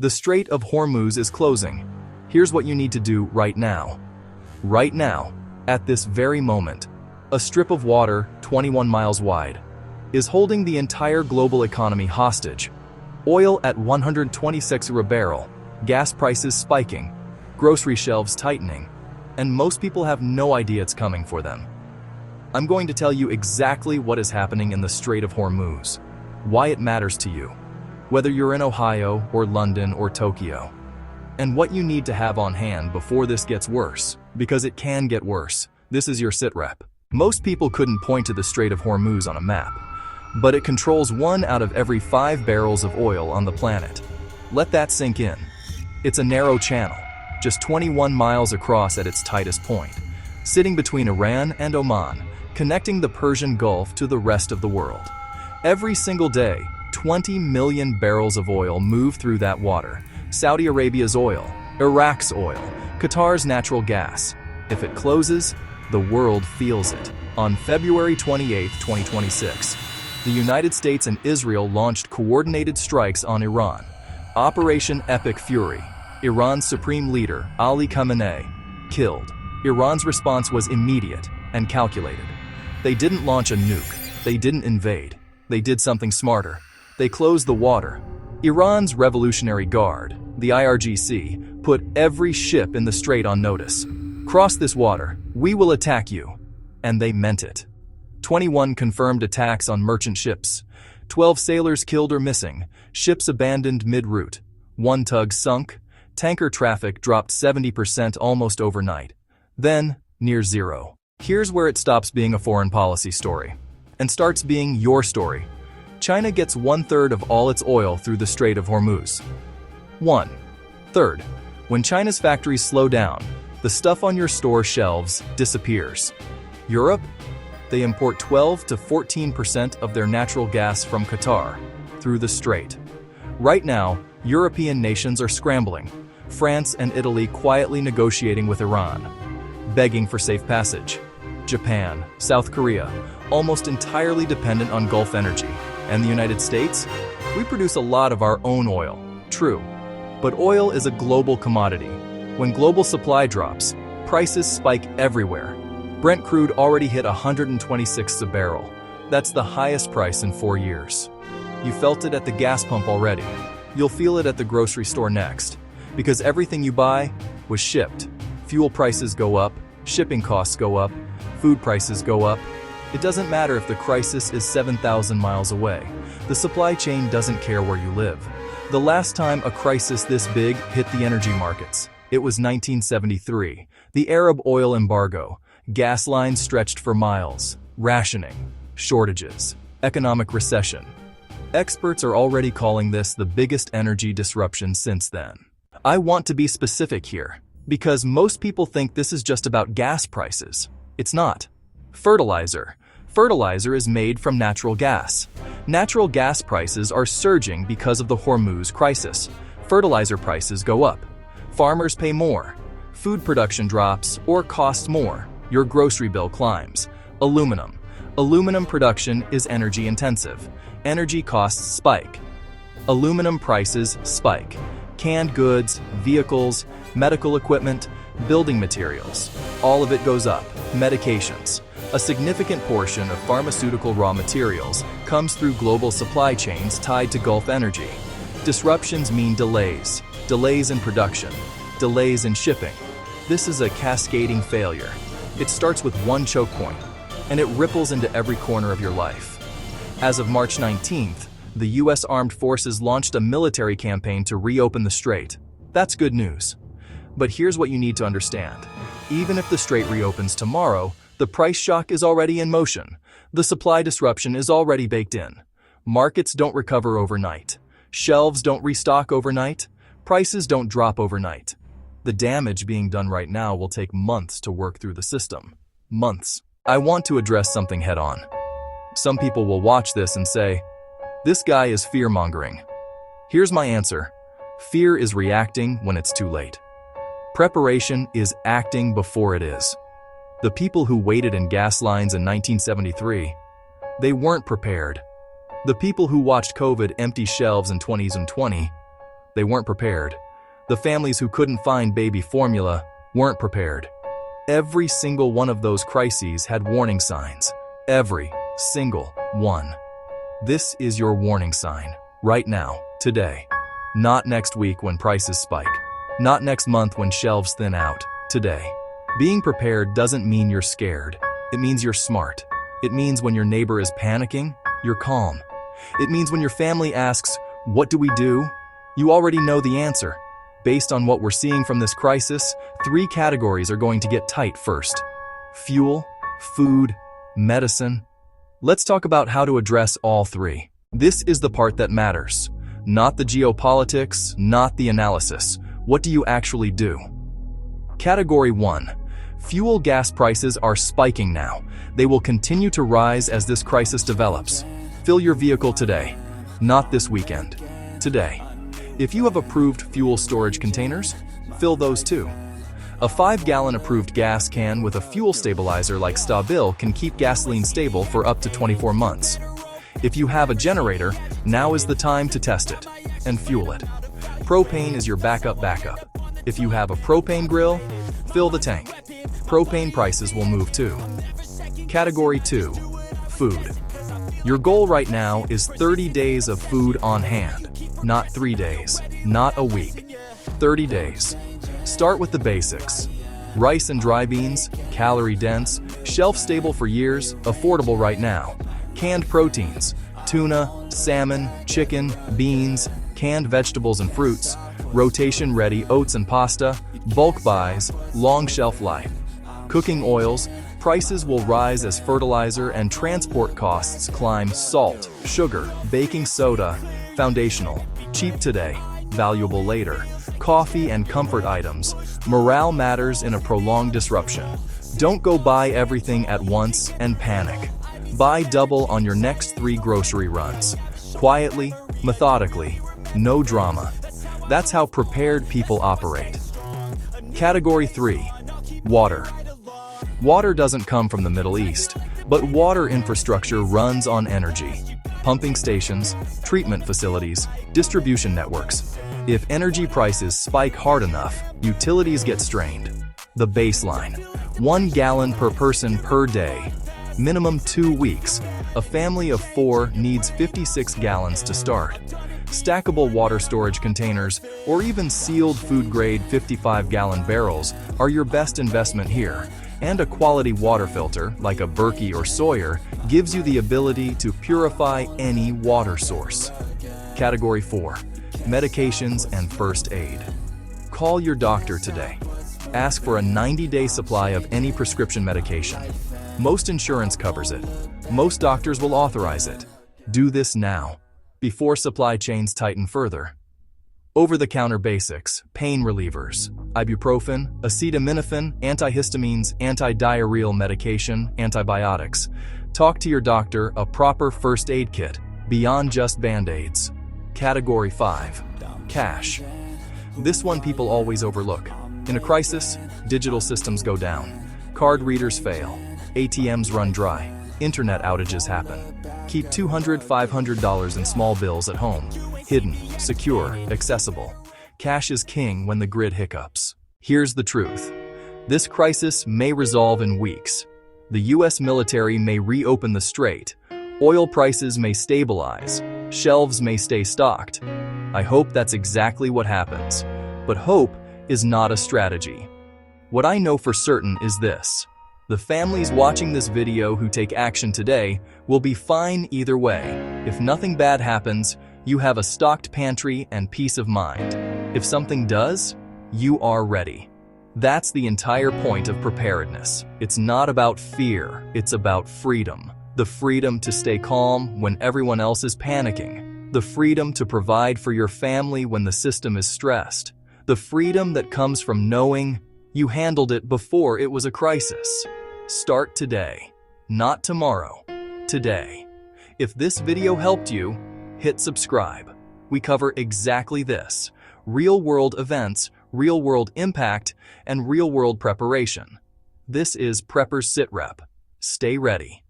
The Strait of Hormuz is closing. Here's what you need to do right now. Right now, at this very moment, a strip of water, 21 miles wide, is holding the entire global economy hostage. Oil at 126 a barrel, gas prices spiking, grocery shelves tightening, and most people have no idea it's coming for them. I'm going to tell you exactly what is happening in the Strait of Hormuz, why it matters to you, whether you're in Ohio or London or Tokyo, and what you need to have on hand before this gets worse, because it can get worse. This is your sitrep. Most people couldn't point to the Strait of Hormuz on a map, but it controls 1 out of every 5 barrels of oil on the planet. Let that sink in. It's a narrow channel, just 21 miles across at its tightest point, sitting between Iran and Oman, connecting the Persian Gulf to the rest of the world. Every single day, 20 million barrels of oil move through that water. Saudi Arabia's oil, Iraq's oil, Qatar's natural gas. If it closes, the world feels it. On February 28, 2026, the United States and Israel launched coordinated strikes on Iran. Operation Epic Fury. Iran's supreme leader, Ali Khamenei, killed. Iran's response was immediate and calculated. They didn't launch a nuke. They didn't invade. They did something smarter. They closed the water. Iran's Revolutionary Guard, the IRGC, put every ship in the strait on notice. Cross this water, we will attack you. And they meant it. 21 confirmed attacks on merchant ships. 12 sailors killed or missing. Ships abandoned mid-route. 1 tug sunk. Tanker traffic dropped 70% almost overnight. Then, near zero. Here's where it stops being a foreign policy story and starts being your story. China gets 1/3 of all its oil through the Strait of Hormuz. 1/3. When China's factories slow down, the stuff on your store shelves disappears. Europe? They import 12 to 14% of their natural gas from Qatar through the strait. Right now, European nations are scrambling. France and Italy quietly negotiating with Iran, begging for safe passage. Japan, South Korea, almost entirely dependent on Gulf energy. And the United States? We produce a lot of our own oil, true. But oil is a global commodity. When global supply drops, prices spike everywhere. Brent crude already hit 126 a barrel. That's the highest price in 4 years. You felt it at the gas pump already. You'll feel it at the grocery store next. Because everything you buy was shipped. Fuel prices go up, shipping costs go up, food prices go up. It doesn't matter if the crisis is 7,000 miles away. The supply chain doesn't care where you live. The last time a crisis this big hit the energy markets, it was 1973, the Arab oil embargo. Gas lines stretched for miles, rationing, shortages, economic recession. Experts are already calling this the biggest energy disruption since then. I want to be specific here, because most people think this is just about gas prices. It's not. Fertilizer. Fertilizer is made from natural gas. Natural gas prices are surging because of the Hormuz crisis. Fertilizer prices go up. Farmers pay more. Food production drops or costs more. Your grocery bill climbs. Aluminum. Aluminum production is energy intensive. Energy costs spike. Aluminum prices spike. Canned goods, vehicles, medical equipment, building materials. All of it goes up. Medications. A significant portion of pharmaceutical raw materials comes through global supply chains tied to Gulf energy. Disruptions mean delays. Delays in production. Delays in shipping. This is a cascading failure. It starts with one choke point, and it ripples into every corner of your life. As of March 19th, the U.S. Armed Forces launched a military campaign to reopen the strait. That's good news. But here's what you need to understand. Even if the strait reopens tomorrow, the price shock is already in motion. The supply disruption is already baked in. Markets don't recover overnight. Shelves don't restock overnight. Prices don't drop overnight. The damage being done right now will take months to work through the system. Months. I want to address something head-on. Some people will watch this and say, "This guy is fear-mongering." Here's my answer. Fear is reacting when it's too late. Preparation is acting before it is. The people who waited in gas lines in 1973, they weren't prepared. The people who watched COVID empty shelves in 2020, They weren't prepared. The families who couldn't find baby formula weren't prepared. Every single one of those crises had warning signs. Every single one. This is your warning sign, right now, today. Not next week when prices spike. Not next month when shelves thin out. Today. Being prepared doesn't mean you're scared. It means you're smart. It means when your neighbor is panicking, you're calm. It means when your family asks, "What do we do?" you already know the answer. Based on what we're seeing from this crisis, 3 categories are going to get tight first. Fuel, food, medicine. Let's talk about how to address all 3. This is the part that matters. Not the geopolitics, not the analysis. What do you actually do? Category 1. Fuel gas prices are spiking now. They will continue to rise as this crisis develops. Fill your vehicle today, not this weekend. Today. If you have approved fuel storage containers, fill those too. A 5-gallon approved gas can with a fuel stabilizer like Stabil can keep gasoline stable for up to 24 months. If you have a generator, now is the time to test it and fuel it. Propane is your backup. If you have a propane grill, fill the tank. Propane prices will move too. Category 2. Food. Your goal right now is 30 days of food on hand. Not 3 days, not a week. 30 days. Start with the basics. Rice and dry beans, calorie-dense, shelf-stable for years, affordable right now. Canned proteins, tuna, salmon, chicken, beans, canned vegetables and fruits, rotation-ready oats and pasta, bulk buys, long shelf life. Cooking oils, prices will rise as fertilizer and transport costs climb. Salt, sugar, baking soda, foundational, cheap today, valuable later. Coffee and comfort items, morale matters in a prolonged disruption. Don't go buy everything at once and panic. Buy double on your next 3 grocery runs. Quietly, methodically, no drama. That's how prepared people operate. Category 3. Water. Water doesn't come from the Middle East, but water infrastructure runs on energy. Pumping stations, treatment facilities, distribution networks. If energy prices spike hard enough, utilities get strained. The baseline: 1 gallon per person per day. Minimum 2 weeks. A family of 4 needs 56 gallons to start. Stackable water storage containers or even sealed food-grade 55-gallon barrels are your best investment here. And a quality water filter, like a Berkey or Sawyer, gives you the ability to purify any water source. Category 4. Medications and first aid. Call your doctor today. Ask for a 90-day supply of any prescription medication. Most insurance covers it. Most doctors will authorize it. Do this now, before supply chains tighten further. Over-the-counter basics, pain relievers, ibuprofen, acetaminophen, antihistamines, anti-diarrheal medication, antibiotics. Talk to your doctor, a proper first aid kit, beyond just Band-Aids. Category 5. Cash. This one people always overlook. In a crisis, digital systems go down. Card readers fail. ATMs run dry. Internet outages happen. Keep $200, $500 in small bills at home. Hidden, secure, accessible. Cash is king when the grid hiccups. Here's the truth. This crisis may resolve in weeks. The US military may reopen the strait. Oil prices may stabilize. Shelves may stay stocked. I hope that's exactly what happens. But hope is not a strategy. What I know for certain is this. The families watching this video who take action today will be fine either way. If nothing bad happens, you have a stocked pantry and peace of mind. If something does, you are ready. That's the entire point of preparedness. It's not about fear, it's about freedom. The freedom to stay calm when everyone else is panicking. The freedom to provide for your family when the system is stressed. The freedom that comes from knowing you handled it before it was a crisis. Start today, not tomorrow, today. If this video helped you, hit subscribe. We cover exactly this: real-world events, real-world impact, and real-world preparation. This is Prepper's Sit Rep. Stay ready.